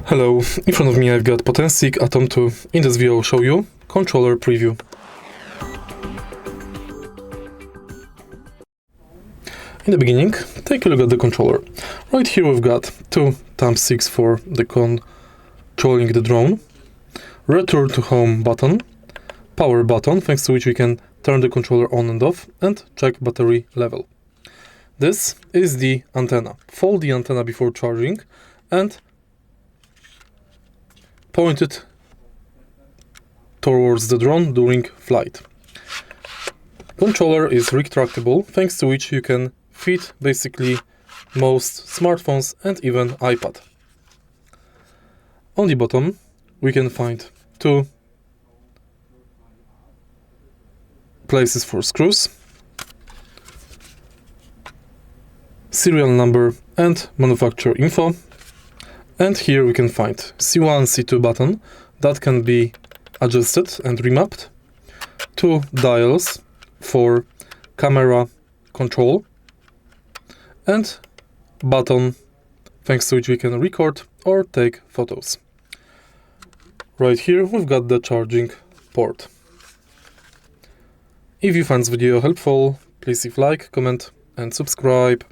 Hello, in front of me I've got Potensic ATOM 2. In this video I'll show you controller preview. In the beginning, take a look at the controller. Right here we've got two thumbsticks for the controlling the drone, return to home button, power button, thanks to which we can turn the controller on and off, and check battery level. This is the antenna. Fold the antenna before charging and point it towards the drone during flight. Controller is retractable, thanks to which you can fit basically most smartphones and even iPad. On the bottom we can find two places for screws, serial number and manufacturer info, and here we can find C1, C2 button that can be adjusted and remapped, two dials for camera control, and button thanks to which we can record or take photos. Right here we've got the charging port. If you find this video helpful, please leave a like, comment and subscribe.